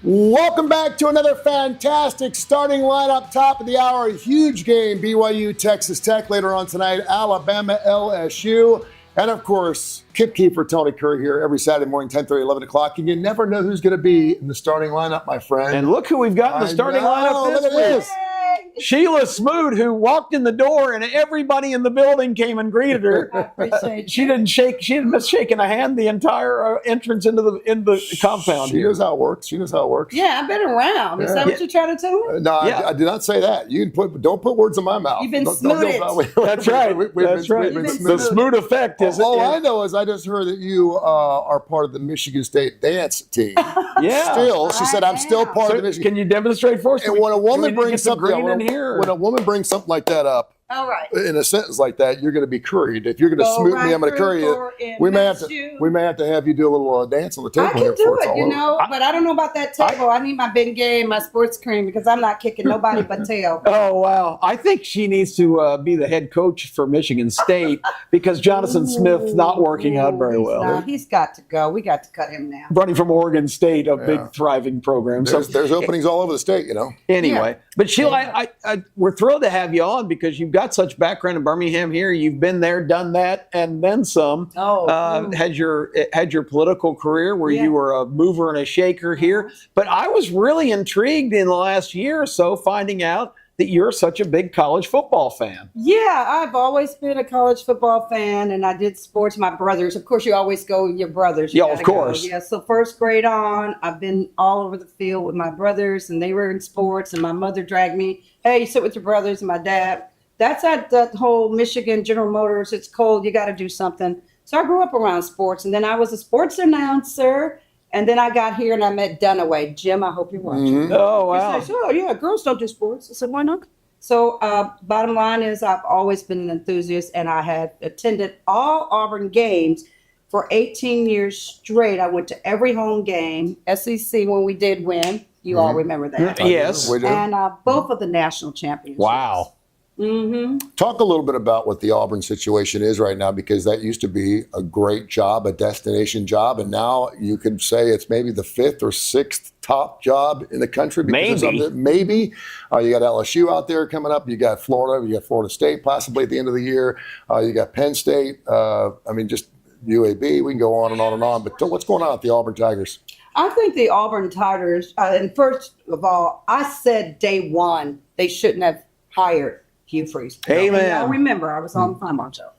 Welcome back to another fantastic starting lineup, top of the hour. A huge game, BYU, Texas Tech. Later on tonight, Alabama-LSU. And, of course, Kip Keefer, Tony Curry here every Saturday morning, 10:30, 11 o'clock. And you never know who's going to be in the starting lineup, my friend. And look who we've got in the starting lineup this week. Sheila Smoot, who walked in the door and everybody in the building came and greeted her. I appreciate She didn't miss shaking a hand the entire entrance into the compound. She knows how it works. Yeah, I've been around. Is that what you're trying to tell me? No, I did not say that. Don't put words in my mouth. You've been smooted. That's right. That's right. The Smoot effect is. All I know is I just heard that you are part of the Michigan State dance team. Yeah. Still, she said, I'm still part of the Michigan. Can you demonstrate for us? And when a woman brings something like that up, all right, in a sentence like that, you're going to be curried. If you're going to smoot me, I'm going to curry you. We may have to have you do a little dance on the table. I can do it, but I don't know about that table. I need my big game, my sports cream, because I'm not kicking nobody but tail. Oh, wow. I think she needs to be the head coach for Michigan State because Jonathan Smith's not working out very well. He's got to go. We got to cut him now. Running from Oregon State, a big thriving program. There's openings all over the state, Anyway, but Sheila, we're thrilled to have you on because you've got such background in Birmingham here. You've been there, done that, and then some. Had your political career where you were a mover and a shaker here. But I was really intrigued in the last year or so finding out that you're such a big college football fan. Yeah, I've always been a college football fan, and I did sports. My brothers, of course, you always go with your brothers. Yeah, of course. Yeah, so first grade on, I've been all over the field with my brothers, and they were in sports, and my mother dragged me, hey, you sit with your brothers, and my dad. That's at that whole Michigan General Motors. It's cold. You got to do something. So I grew up around sports, and then I was a sports announcer. And then I got here and I met Dunaway. Jim, I hope you're watching. Mm-hmm. Oh, wow. He said, oh, yeah, girls don't do sports. I said, why not? So bottom line is I've always been an enthusiast, and I had attended all Auburn games for 18 years straight. I went to every home game, SEC when we did win. You all remember that. Yes. And both of the national championships. Wow. Mm-hmm. Talk a little bit about what the Auburn situation is right now, because that used to be a great job, a destination job, and now you could say it's maybe the 5th or 6th top job in the country. Maybe. You got LSU out there coming up. You got Florida. You got Florida State possibly at the end of the year. You got Penn State. Just UAB. We can go on and on and on. But what's going on with the Auburn Tigers? I think the Auburn Tigers, and first of all, I said day one they shouldn't have hired Hugh Freeze. Amen. I remember I was on the Fine Show.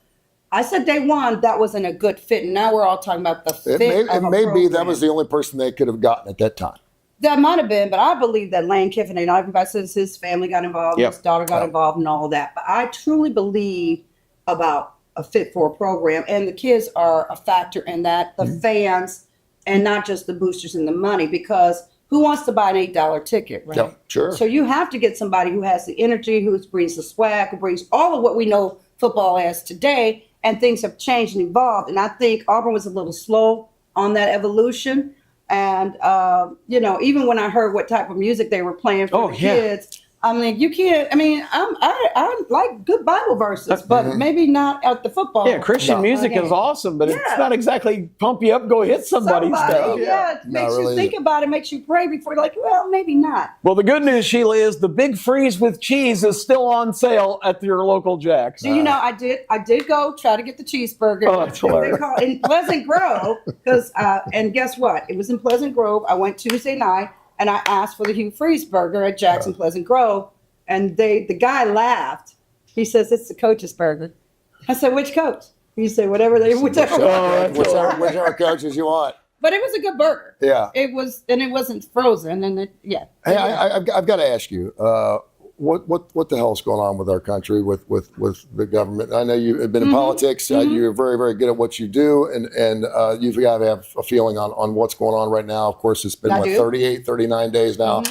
I said day one that wasn't a good fit, and now we're all talking about the fit. It may be that was the only person they could have gotten at that time. That might have been, but I believe that Lane Kiffin and everybody says his family got involved, his daughter got involved, and all of that. But I truly believe about a fit for a program, and the kids are a factor in that. The fans, and not just the boosters and the money, because who wants to buy an $8 ticket, right? Yeah, sure. So you have to get somebody who has the energy, who brings the swag, who brings all of what we know football as today, and things have changed and evolved. And I think Auburn was a little slow on that evolution. And, even when I heard what type of music they were playing for the kids, I mean, you can't, I like good Bible verses, but maybe not at the football. Yeah, Christian music is awesome, but it's not exactly pump you up, go hit somebody stuff. Yeah, it makes you think about it, makes you pray before you're like, well, maybe not. Well, the good news, Sheila, is the Big Freeze with cheese is still on sale at your local Jack's. So, I did go try to get the cheeseburger. Oh, that's hilarious. In Pleasant Grove, because, and guess what? It was in Pleasant Grove. I went Tuesday night. And I asked for the Hugh Freeze burger at Jackson Pleasant Grove, and the guy laughed. He says, it's the coach's burger. I said, which coach? He said, whichever coaches you want. But it was a good burger. Yeah. It was, and it wasn't frozen. And Hey, I've got to ask you, what the hell's going on with our country, with the government? I know you have been in politics. You're very, very good at what you do, and you've got to have a feeling on what's going on right now. Of course, it's been 38, 39 days now.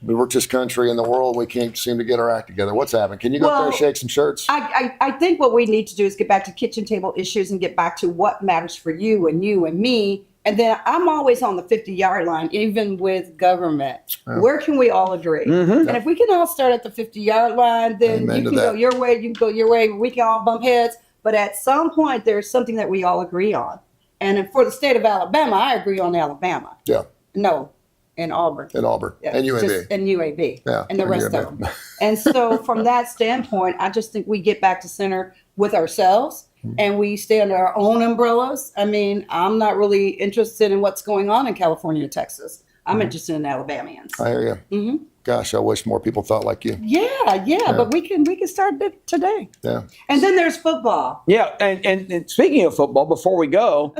The richest country in the world, we can't seem to get our act together. What's happening? Can you go up there and shake some shirts? I think what we need to do is get back to kitchen table issues and get back to what matters for you and me. And then I'm always on the 50-yard line, even with government. Yeah. Where can we all agree? And if we can all start at the 50-yard line, then you can go your way, you can go your way, we can all bump heads. But at some point, there's something that we all agree on. And for the state of Alabama, I agree on Alabama. Yeah. No, and Auburn. And UAB. And UAB. Yeah, and the rest UAB. of them. And so from that standpoint, I just think we get back to center with ourselves and we stay under our own umbrellas. I mean, I'm not really interested in what's going on in California and Texas. I'm interested in Alabamians. I hear you. Mm-hmm. Gosh, I wish more people thought like you. Yeah, but we can start today. Yeah. And then there's football. Yeah, and speaking of football, before we go,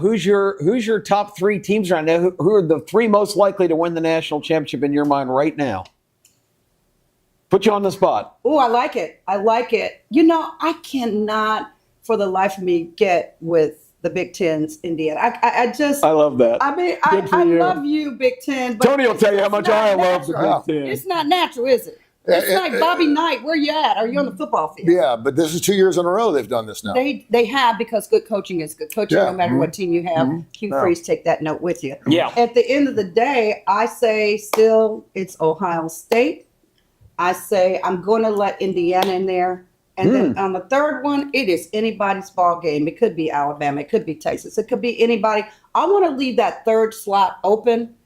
who's your top 3 teams right now? Who are the 3 most likely to win the national championship in your mind right now? Put you on the spot. Oh, I like it. You know, I cannot for the life of me get with the Big Ten's Indiana. I love that. I mean, I love you, Big Ten. But Tony will tell you how much I love the Big Ten. It's not natural, is it? It's like Bobby Knight. Where you at? Are you on the football field? Yeah, but this is 2 years in a row they've done this now. They have, because good coaching is good coaching, no matter what team you have. Hugh Freeze, take that note with you. Yeah. At the end of the day, I say still it's Ohio State. I say I'm going to let Indiana in there. And then on the third one, it is anybody's ball game. It could be Alabama. It could be Texas. It could be anybody. I want to leave that third slot open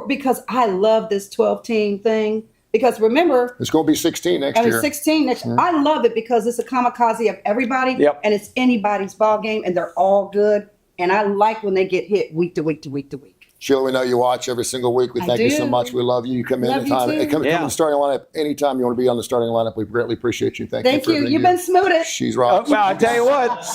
because I love this 12-team thing. Because remember, it's going to be 16 next year. 16 next year. I love it because it's a kamikaze of everybody. Yep. And it's anybody's ball game, and they're all good. And I like when they get hit week to week to week to week. Sheila, we know you watch every single week. We thank you so much. We love you. You come in anytime. Come in the starting lineup anytime you want to be on the starting lineup. We greatly appreciate you. Thank you. You've been smooted. She's right. Well, I tell you what,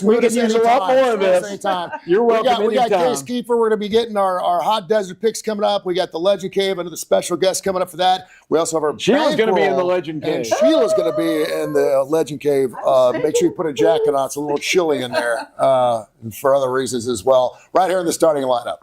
we can use a lot more of this. Anytime. You're welcome. We got Case Keefer. We're going to be getting our hot desert picks coming up. We got the Legend Cave, another special guest coming up for that. We also have our Sheila's going to be in the Legend Cave. And Sheila's going to be in the Legend Cave. Make sure you put a jacket on. It's a little chilly in there, and for other reasons as well. Right here in the starting lineup.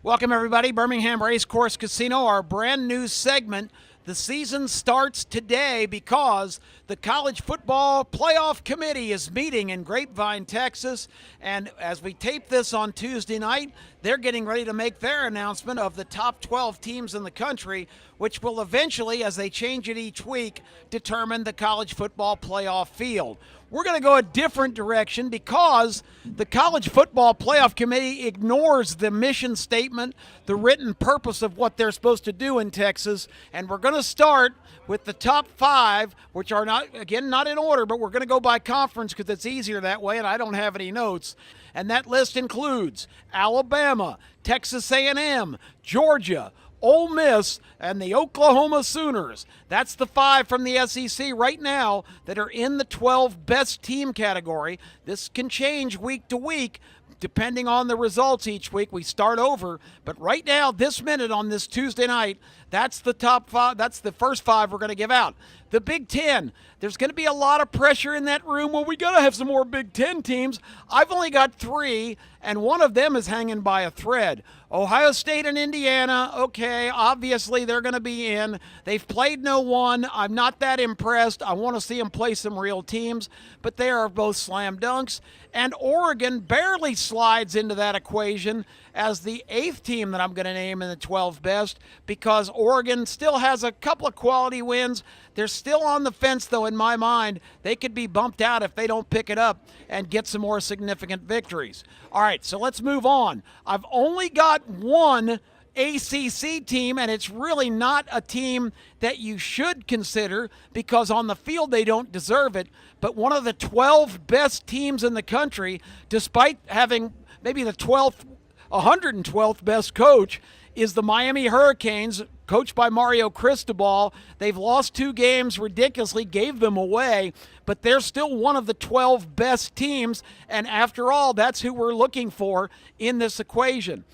Welcome, everybody. Birmingham Racecourse Casino, our brand new segment. The season starts today because the College Football Playoff Committee is meeting in Grapevine, Texas. And as we tape this on Tuesday night, they're getting ready to make their announcement of the top 12 teams in the country, which will eventually, as they change it each week, determine the College Football Playoff field. We're going to go a different direction because the College Football Playoff Committee ignores the mission statement, the written purpose of what they're supposed to do in Texas, and we're going to start with the top 5, which are not in order, but we're going to go by conference because it's easier that way, and I don't have any notes. And that list includes Alabama, Texas A&M, Georgia, Ole Miss, and the Oklahoma Sooners. That's the 5 from the SEC right now that are in the 12 best team category. This can change week to week depending on the results each week. We start over. But right now, this minute on this Tuesday night, that's the top 5. That's the first 5 we're going to give out. The Big Ten, there's going to be a lot of pressure in that room. Well, we got to have some more Big Ten teams. I've only got 3, and one of them is hanging by a thread. Ohio State and Indiana, okay, obviously they're going to be in. They've played no one. I'm not that impressed. I want to see them play some real teams, but they are both slam dunks. And Oregon barely slides into that equation as the 8th team that I'm going to name in the 12 best because Oregon still has a couple of quality wins. They're still on the fence, though, in my mind. They could be bumped out if they don't pick it up and get some more significant victories. All right, so let's move on. I've only got one ACC team, and it's really not a team that you should consider because on the field they don't deserve it, but one of the 12 best teams in the country, despite having maybe the 112th best coach, is the Miami Hurricanes, coached by Mario Cristobal. They've lost 2 games ridiculously, gave them away, but they're still one of the 12 best teams, and after all, that's who we're looking for in this equation.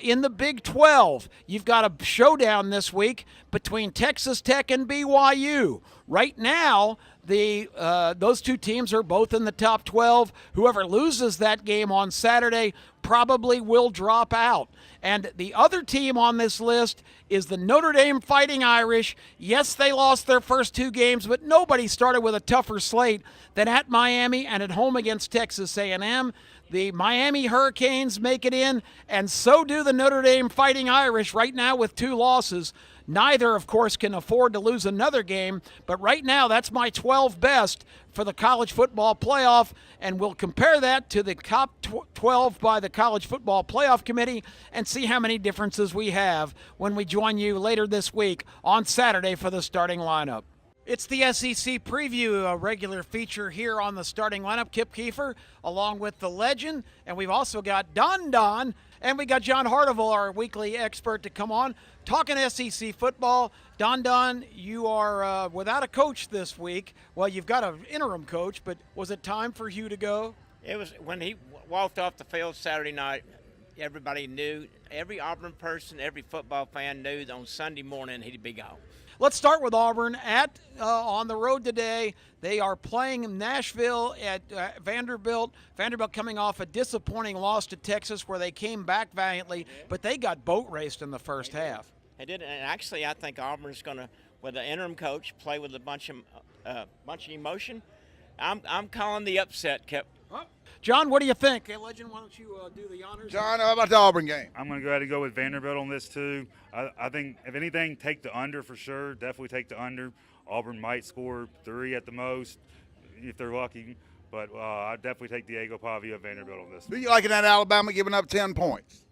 In the Big 12, you've got a showdown this week between Texas Tech and BYU. Right now, those 2 teams are both in the top 12. Whoever loses that game on Saturday probably will drop out. And the other team on this list is the Notre Dame Fighting Irish. Yes, they lost their first 2 games, but nobody started with a tougher slate than at Miami and at home against Texas A&M. The Miami Hurricanes make it in, and so do the Notre Dame Fighting Irish right now with 2 losses. Neither, of course, can afford to lose another game, but right now that's my 12 best for the college football playoff, and we'll compare that to the top 12 by the College Football Playoff Committee and see how many differences we have when we join you later this week on Saturday for the starting lineup. It's the SEC Preview, a regular feature here on the starting lineup. Kip Kiefer, along with the legend, and we've also got Don, and we got John Hardival, our weekly expert, to come on, talking SEC football. Don, you are without a coach this week. Well, you've got an interim coach, but was it time for Hugh to go? It was when he walked off the field Saturday night. Everybody knew, every Auburn person, every football fan knew that on Sunday morning he'd be gone. Let's start with Auburn on the road today. They are playing Nashville at Vanderbilt. Vanderbilt coming off a disappointing loss to Texas where they came back valiantly, but they got boat raced in the first half. They did, and actually I think Auburn's going to, with the interim coach, play with a bunch of emotion. I'm calling the upset, Kip. John, what do you think? Hey, Legend, why don't you do the honors? John, how about the Auburn game? I'm going to go ahead and go with Vanderbilt on this too. I think, if anything, take the under for sure. Definitely take the under. Auburn might score 3 at the most if they're lucky, but I definitely take Diego Pavia of Vanderbilt on this. Do you like it at Alabama giving up 10 points?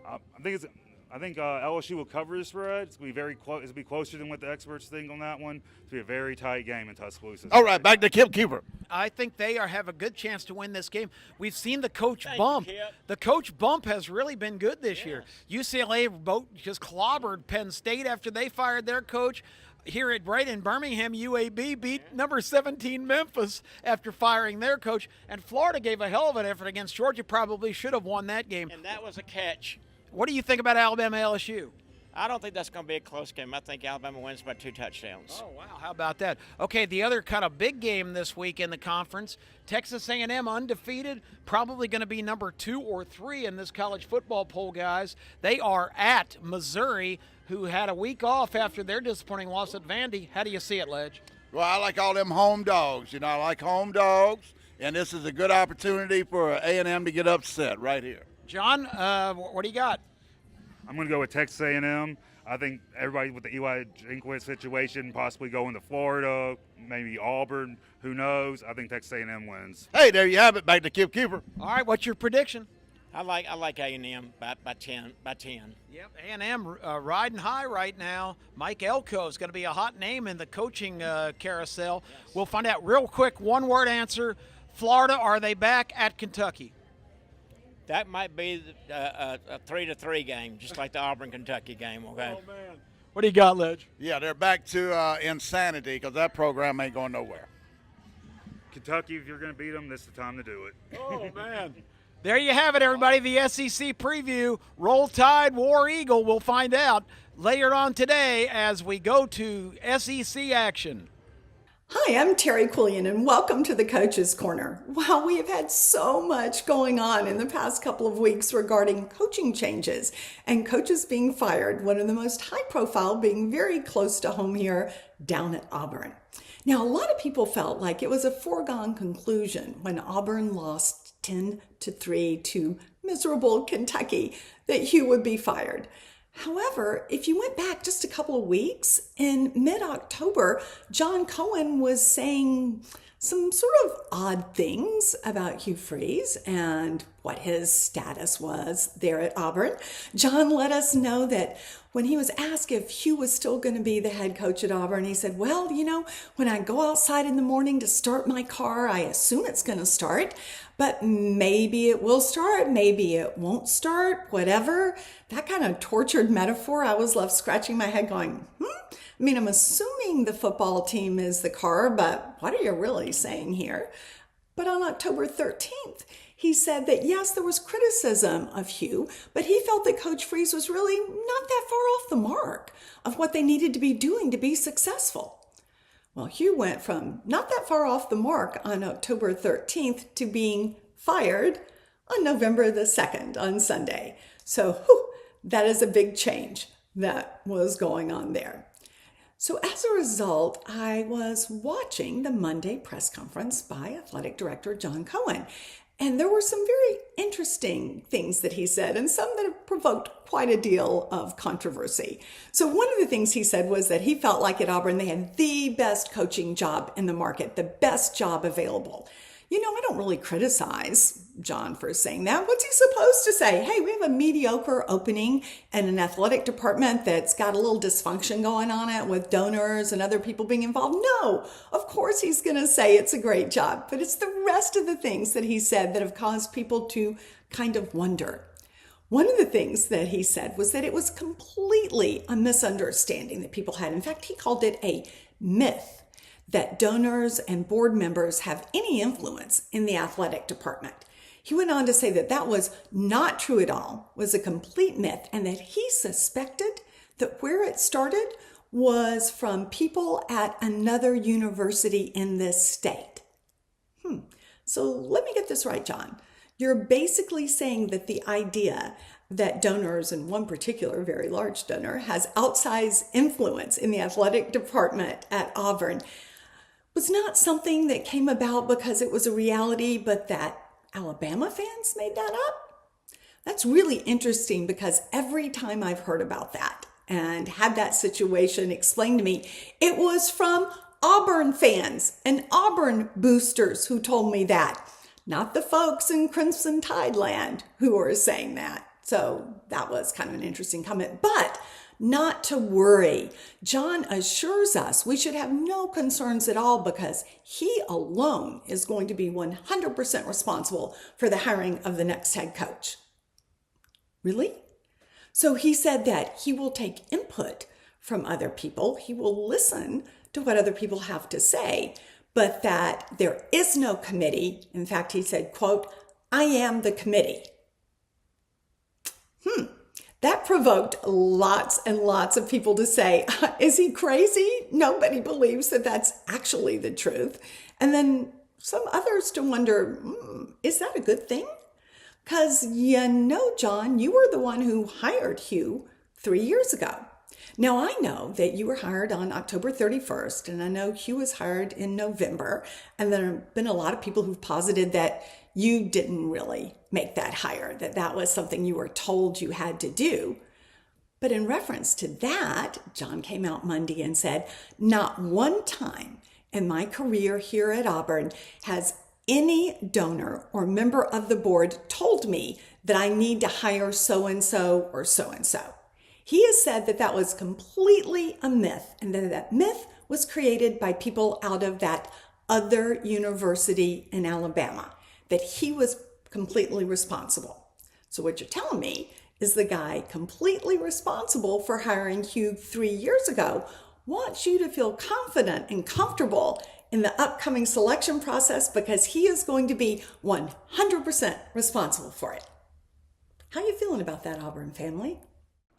I think LSU will cover the spread. It's going to be very close. It'll be closer than what the experts think on that one. It'll be a very tight game in Tuscaloosa. All right, back to Kip Keeper. I think they have a good chance to win this game. We've seen the coach bump. The coach bump has really been good this year. UCLA just clobbered Penn State after they fired their coach. Here at Brighton, Birmingham, UAB beat number 17 Memphis after firing their coach. And Florida gave a hell of an effort against Georgia. Probably should have won that game. And that was a catch. What do you think about Alabama-LSU? I don't think that's going to be a close game. I think Alabama wins by 2 touchdowns. Oh, wow. How about that? Okay, the other kind of big game this week in the conference, Texas A&M undefeated, probably going to be number 2 or 3 in this college football poll, guys. They are at Missouri, who had a week off after their disappointing loss at Vandy. How do you see it, Ledge? Well, I like all them home dogs. I like home dogs, and this is a good opportunity for A&M to get upset right here. John, what do you got? I'm going to go with Texas A&M. I think everybody with the Eli Drinkwitz situation possibly going to Florida, maybe Auburn, who knows. I think Texas A&M wins. Hey, there you have it. Back to Kip Keeper. All right, what's your prediction? I like A&M by 10. Yep, A&M riding high right now. Mike Elko is going to be a hot name in the coaching carousel. Yes. We'll find out real quick. One-word answer. Florida, are they back at Kentucky? That might be a 3-3 game, just like the Auburn-Kentucky game, okay? Oh, man. What do you got, Ledge? Yeah, they're back to insanity because that program ain't going nowhere. Kentucky, if you're going to beat them, this is the time to do it. Oh, man. There you have it, everybody. The SEC preview. Roll Tide, War Eagle. We'll find out later on today as we go to SEC action. Hi, I'm Terry Quillian, and welcome to the Coach's Corner. Wow, we have had so much going on in the past couple of weeks regarding coaching changes and coaches being fired, one of the most high profile being very close to home here down at Auburn. Now, a lot of people felt like it was a foregone conclusion when Auburn lost 10-3 to miserable Kentucky that Hugh would be fired. However, if you went back just a couple of weeks, in mid-October, John Cohen was saying some sort of odd things about Hugh Freeze and what his status was there at Auburn. John let us know that when he was asked if Hugh was still going to be the head coach at Auburn, he said, well, when I go outside in the morning to start my car, I assume it's going to start, but maybe it will start, maybe it won't start, whatever. That kind of tortured metaphor, I was left scratching my head going, I'm assuming the football team is the car, but what are you really saying here? But on October 13th, he said that yes, there was criticism of Hugh, but he felt that Coach Freeze was really not that far off the mark of what they needed to be doing to be successful. Well, Hugh went from not that far off the mark on October 13th to being fired on November the 2nd on Sunday. So that is a big change that was going on there. So as a result, I was watching the Monday press conference by Athletic Director John Cohen. And there were some very interesting things that he said, and some that have provoked quite a deal of controversy. So one of the things he said was that he felt like at Auburn they had the best coaching job in the market, the best job available. You know, I don't really criticize John for saying that. What's he supposed to say? Hey, we have a mediocre opening in an athletic department that's got a little dysfunction going on it with donors and other people being involved. No, of course he's going to say it's a great job, but it's the rest of the things that he said that have caused people to kind of wonder. One of the things that he said was that it was completely a misunderstanding that people had. In fact, he called it a myth that donors and board members have any influence in the athletic department. He went on to say that that was not true at all, was a complete myth, and that he suspected that where it started was from people at another university in this state. So let me get this right, John. You're basically saying that the idea that donors, and one particular very large donor, has outsized influence in the athletic department at Auburn was not something that came about because it was a reality, but that Alabama fans made that up? That's really interesting because every time I've heard about that and had that situation explained to me, it was from Auburn fans and Auburn boosters who told me that, not the folks in Crimson Tide land who were saying that. So that was kind of an interesting comment, but not to worry. John assures us we should have no concerns at all because he alone is going to be 100% responsible for the hiring of the next head coach. Really? So he said that he will take input from other people. He will listen to what other people have to say, but that there is no committee. In fact, he said, quote, "I am the committee." That provoked lots and lots of people to say, is he crazy? Nobody believes that that's actually the truth. And then some others to wonder, is that a good thing? Because you know, John, you were the one who hired Hugh 3 years ago. Now, I know that you were hired on October 31st, and I know Hugh was hired in November, and there have been a lot of people who've posited that you didn't really make that hire, that that was something you were told you had to do. But in reference to that, John came out Monday and said, not one time in my career here at Auburn has any donor or member of the board told me that I need to hire so-and-so or so-and-so. He has said that that was completely a myth, and that myth was created by people out of that other university in Alabama, that he was completely responsible. So what you're telling me is the guy completely responsible for hiring Hugh 3 years ago wants you to feel confident and comfortable in the upcoming selection process because he is going to be 100% responsible for it. How are you feeling about that, Auburn family?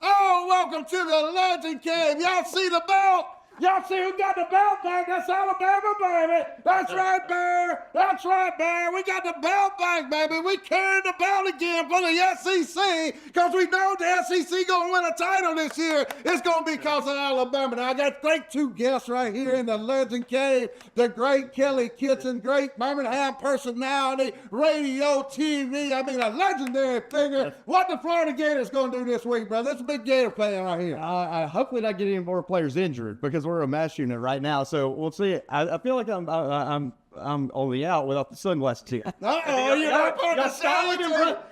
Oh, welcome to the Legend Cave. Y'all see the belt? Y'all see who got the belt back? That's Alabama, baby. That's right, Bear. That's right, Bear. We got the belt back, baby. We carried the belt again for the SEC because we know the SEC going to win a title this year. It's going to be because of Alabama. Now, I got to thank two guests right here in the Legend Cave. The great Kelly Kitchen, great Birmingham personality, radio, TV. I mean, a legendary figure. What the Florida Gators going to do this week, brother? It's a big Gator fan right here. I hopefully not get any more players injured because we're a mass unit right now. So we'll see. I feel like I'm on the out without the sunglasses. Uh-oh, you're not putting the styling profile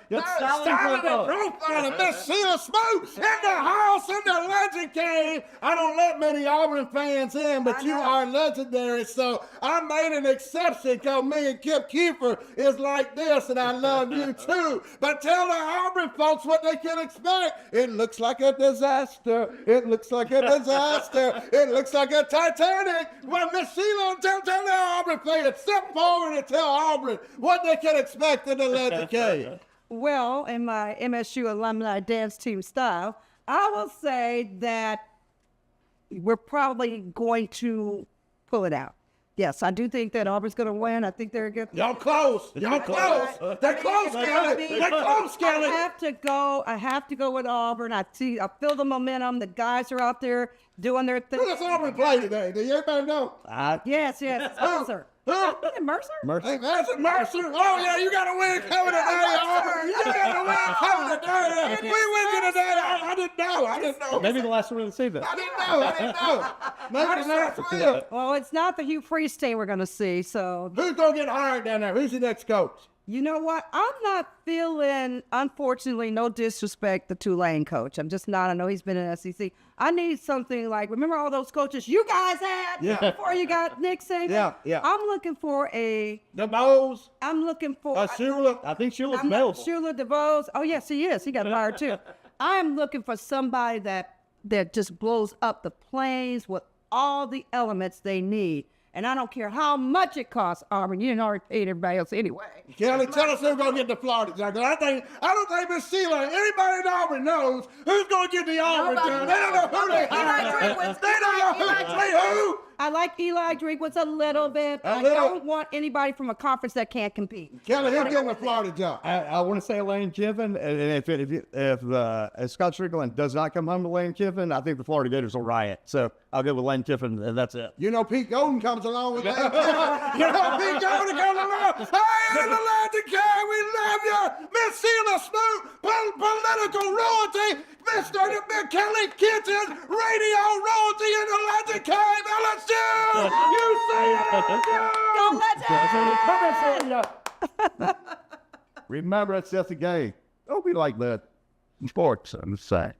of Miss Sheila Smoot in the house in the Legend Cave. I don't let many Auburn fans in, but you are legendary, so I made an exception because me and Kip Kiefer is like this, and I love you too. But tell the Auburn folks what they can expect. It looks like a disaster. It looks like a disaster. It looks like a Titanic. Well, Miss Sheila, tell the Auburn fans, step forward and tell Auburn what they can expect in the Legend Cave. Well, in my MSU alumni dance team style, I will say that we're probably going to pull it out. Yes, I do think that Auburn's going to win. I think they're good. Y'all close. Y'all close. They're close, Kelly. They're close, Kelly. I have to go with Auburn. I feel the momentum. The guys are out there doing their thing. Who does Auburn play today? Do everybody know? Yes, sponsor. Huh? Mercer? Hey, Mercer. Oh, yeah, you got a win coming today. Auburn. You got a win coming today. We win today. I didn't know. Maybe the last one of the season. I didn't know. Maybe the last one. Well, it's not the Hugh Freeze team we're going to see, so. Who's going to get hired down there? Who's the next coach? You know what? I'm not feeling, unfortunately, no disrespect, the Tulane coach. I'm just not. I know he's been in SEC. I need something like, remember all those coaches you guys had before you got Nick Saban? Yeah. I'm looking for The Bows. I'm looking for. Sheila. I think Sheila's I'm not, available. Sheila DeVos. Oh, yes, he is. He got hired, too. I'm looking for somebody that just blows up the plains with all the elements they need. And I don't care how much it costs, Auburn. You didn't already pay everybody else anyway. Kelly, tell us who's going to get the Florida job. I don't think Miss Sheila, anybody in Auburn knows who's going to get the Auburn job. They don't know who they hired. They don't know who. I like Eli Drinkwitz a little bit. But I don't want anybody from a conference that can't compete. Kelly, who's getting the Florida job? I want to say Lane Kiffin, and if Scott Strickland does not come home to Lane Kiffin, I think the Florida Gators will riot. So I'll go with Lane Kiffin, and that's it. You know Pete Golden comes along with that. You know Pete Golden comes along. Hey, in the Atlantic Cave, we love you. Miss Sheila Smoot, political royalty. Mr. Kelly Kitchen, radio royalty in the Atlantic Cave, LSU. You say it. Go Legends! Remember, it's just a game. Don't be like that in sports, I'm saying.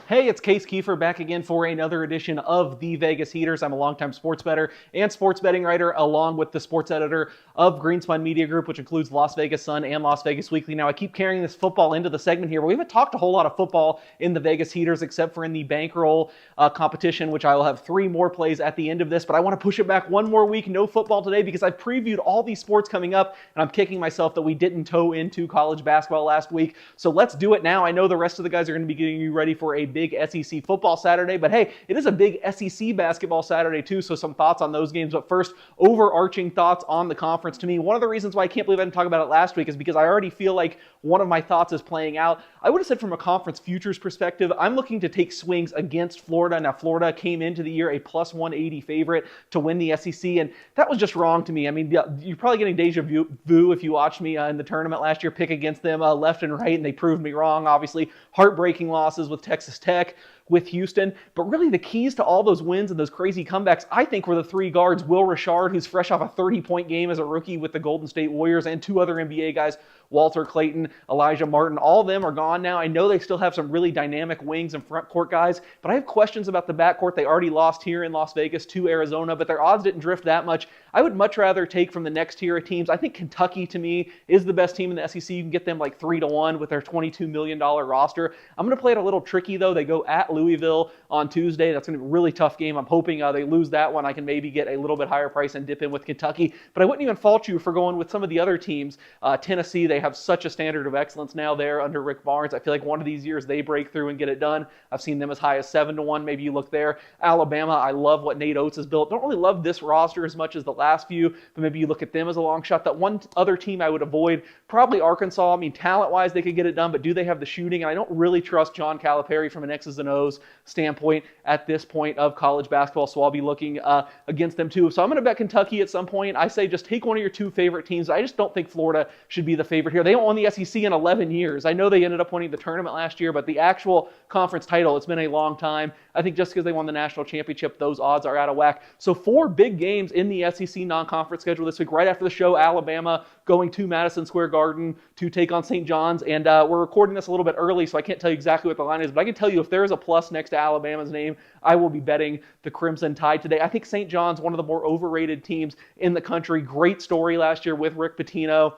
Hey, it's Case Kiefer back again for another edition of The Vegas Heaters. I'm a longtime sports bettor and sports betting writer, along with the sports editor of Greenspun Media Group, which includes Las Vegas Sun and Las Vegas Weekly. Now, I keep carrying this football into the segment here, but we haven't talked a whole lot of football in the Vegas Heaters, except for in the bankroll competition, which I will have 3 more plays at the end of this. But I want to push it back one more week. No football today because I've previewed all these sports coming up, and I'm kicking myself that we didn't toe into college basketball last week. So let's do it now. I know the rest of the guys are going to be getting you ready for a big SEC football Saturday, but hey, it is a big SEC basketball Saturday too, so some thoughts on those games. But first, overarching thoughts on the conference. To me, one of the reasons why I can't believe I didn't talk about it last week is because I already feel like one of my thoughts is playing out. I would have said from a conference futures perspective, I'm looking to take swings against Florida. Now, Florida came into the year a plus 180 favorite to win the SEC, and that was just wrong to me. I mean, you're probably getting deja vu if you watched me in the tournament last year pick against them left and right, and they proved me wrong, obviously. Heartbreaking losses with Texas Tech, with Houston, but really the keys to all those wins and those crazy comebacks, I think, were the 3 guards. Will Richard, who's fresh off a 30-point game as a rookie with the Golden State Warriors, and 2 other NBA guys, Walter Clayton, Elijah Martin. All of them are gone now. I know they still have some really dynamic wings and front court guys, but I have questions about the backcourt. They already lost here in Las Vegas to Arizona, but their odds didn't drift that much. I would much rather take from the next tier of teams. I think Kentucky, to me, is the best team in the SEC. You can get them like 3-1 with their $22 million roster. I'm going to play it a little tricky, though. They go at Louisville on Tuesday. That's going to be a really tough game. I'm hoping they lose that one. I can maybe get a little bit higher price and dip in with Kentucky, but I wouldn't even fault you for going with some of the other teams. Tennessee, they have such a standard of excellence now there under Rick Barnes. I feel like one of these years they break through and get it done. I've seen them as high as 7-1. Maybe you look there. Alabama, I love what Nate Oates has built. Don't really love this roster as much as the last few, but maybe you look at them as a long shot. That one other team I would avoid, probably Arkansas. I mean, talent-wise, they could get it done, but do they have the shooting? And I don't really trust John Calipari from an X's and O's standpoint at this point of college basketball, so I'll be looking against them too. So I'm going to bet Kentucky at some point. I say just take one of your 2 favorite teams. I just don't think Florida should be the favorite here. They don't won the SEC in 11 years. I know they ended up winning the tournament last year, but the actual conference title, it's been a long time. I think just because they won the national championship, those odds are out of whack. So 4 big games in the SEC non-conference schedule this week. Right after the show, Alabama going to Madison Square Garden to take on St. John's. And we're recording this a little bit early, so I can't tell you exactly what the line is, but I can tell you if there is a plus next to Alabama's name, I will be betting the Crimson Tide today. I think St. John's, one of the more overrated teams in the country. Great story last year with Rick Pitino.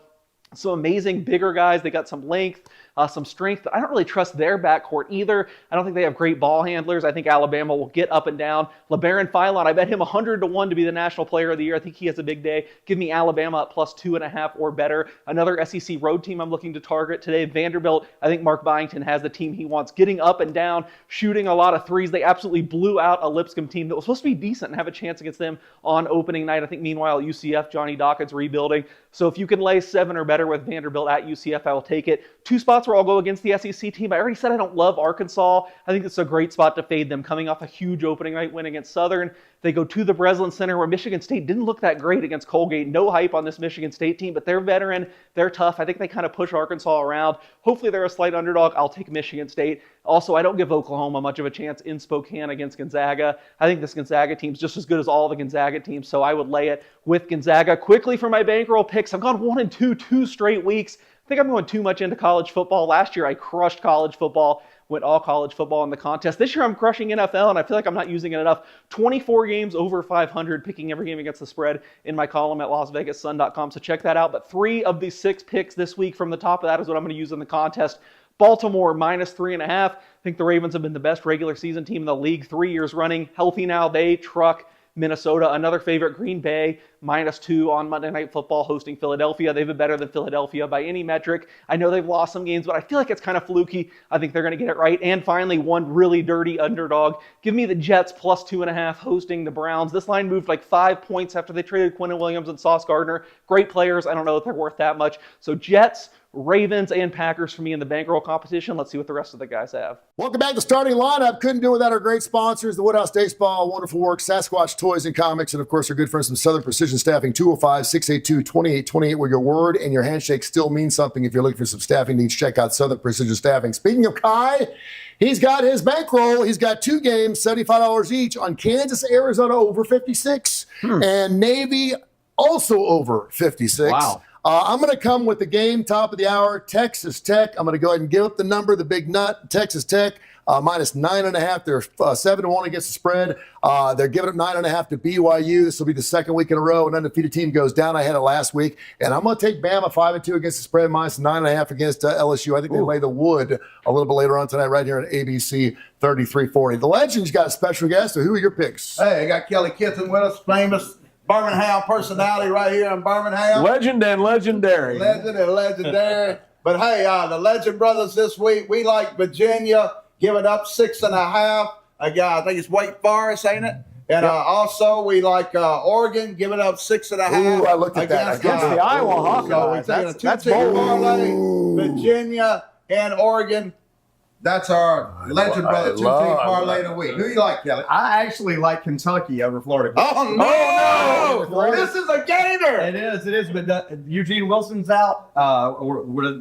Some amazing bigger guys. They got some length, some strength. I don't really trust their backcourt either. I don't think they have great ball handlers. I think Alabama will get up and down. LeBaron Philon, I bet him 100-1 to be the National Player of the Year. I think he has a big day. Give me Alabama at plus 2.5 or better. Another SEC road team I'm looking to target today, Vanderbilt. I think Mark Byington has the team he wants. Getting up and down, shooting a lot of threes. They absolutely blew out a Lipscomb team that was supposed to be decent and have a chance against them on opening night. I think meanwhile UCF, Johnny Dawkins rebuilding. So if you can lay 7 or better with Vanderbilt at UCF, I will take it. 2 spots spots where I'll go against the SEC team. I already said I don't love Arkansas. I think it's a great spot to fade them coming off a huge opening night win against Southern. They go to the Breslin Center where Michigan State didn't look that great against Colgate. No hype on this Michigan State team, but they're veteran. They're tough. I think they kind of push Arkansas around. Hopefully they're a slight underdog. I'll take Michigan State. Also, I don't give Oklahoma much of a chance in Spokane against Gonzaga. I think this Gonzaga team's just as good as all the Gonzaga teams, so I would lay it with Gonzaga. Quickly for my bankroll picks, I've gone 1-2, 2 straight weeks. I think I'm going too much into college football. Last year I crushed college football, went all college football in the contest. This year I'm crushing NFL, and I feel like I'm not using it enough. 24 games over 500, picking every game against the spread in my column at LasVegasSun.com, so check that out. But 3 of the 6 picks this week from the top of that is what I'm going to use in the contest. Baltimore -3.5. I think the Ravens have been the best regular season team in the league 3 years running. Healthy now, they truck Minnesota. Another favorite, Green Bay, -2 on Monday Night Football hosting Philadelphia. They've been better than Philadelphia by any metric. I know they've lost some games, but I feel like it's kind of fluky. I think they're going to get it right. And finally, one really dirty underdog. Give me the Jets +2.5 hosting the Browns. This line moved like 5 points after they traded Quentin Williams and Sauce Gardner. Great players. I don't know if they're worth that much. So Jets, Ravens, and Packers for me in the bankroll competition. Let's see what the rest of the guys have. Welcome back to Starting Lineup. Couldn't do without our great sponsors, the Woodhouse Baseball, Wonderful Work, Sasquatch Toys and Comics, and of course our good friends from Southern Precision Staffing, 205-682-2828, where your word and your handshake still means something. If you're looking for some staffing needs, check out Southern Precision Staffing. Speaking of Kai, he's got his bankroll. He's got 2 games, $75 each on Kansas, Arizona over 56, and Navy also over 56. Wow. I'm going to come with the game, top of the hour, Texas Tech. I'm going to go ahead and give up the number, the big nut, Texas Tech, -9.5. They're 7-1 against the spread. They're giving up 9.5 to BYU. This will be the second week in a row. An undefeated team goes down. I had it last week. And I'm going to take Bama 5-2 against the spread, -9.5 against LSU. I think they lay the wood a little bit later on tonight right here on ABC 3340. The Legends got a special guest. So who are your picks? Hey, I got Kelly Kitson with us, famous Birmingham personality right here in Birmingham. Legend and legendary. Legend and legendary. But hey, the Legend Brothers this week, we like Virginia, giving up 6.5. I think it's Wake Forest, ain't it? And also we like Oregon, giving up 6.5. Ooh, I looked at that. Against the Iowa Hawkeyes. So we're taking a 2-team parlay, Virginia and Oregon. That's our Legend Brother 2-team parlay of the week. Who you like, Kelly? I actually like Kentucky over Florida. Oh, no! This is a gator! It is. But Eugene Wilson's out.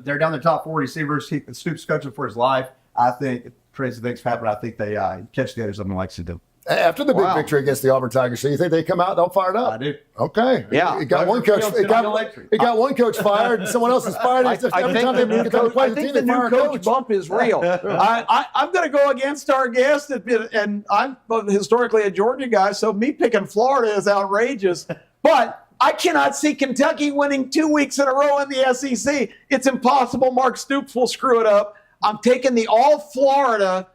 They're down the top 4 receivers. Stoops coaching for his life. I think crazy things happen. I think they catch the others something likes to do. After the big victory against the Auburn Tigers, so you think they come out, they'll fire it up? I do. Okay. Yeah. It got one coach. It got one coach fired, and someone else is fired. I think the new coach bump is real. I'm going to go against our guest, and I'm historically a Georgia guy, so me picking Florida is outrageous. But I cannot see Kentucky winning 2 weeks in a row in the SEC. It's impossible. Mark Stoops will screw it up. I'm taking the all-Florida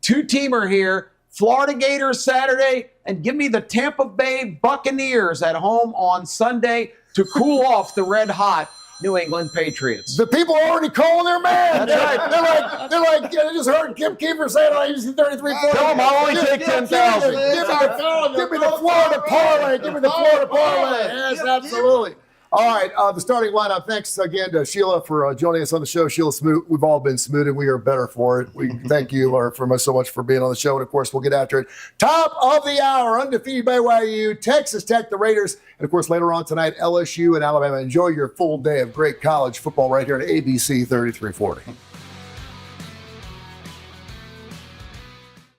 2-teamer here. Florida Gators Saturday, and give me the Tampa Bay Buccaneers at home on Sunday to cool off the red-hot New England Patriots. The people are already calling their man. That's right. They're like, I just heard Kim Kiefer say it on ABC 3340. Tell them I'll only take 10,000. Give me the Florida parlay. Give me the Florida parlay. Yes, absolutely. All right, the starting lineup. Thanks again to Sheila for joining us on the show. Sheila Smoot. We've all been Smoot, and we are better for it. We thank you so much for being on the show, and of course, we'll get after it. Top of the hour, undefeated BYU, Texas Tech, the Raiders, and of course, later on tonight, LSU and Alabama. Enjoy your full day of great college football right here on ABC 3340.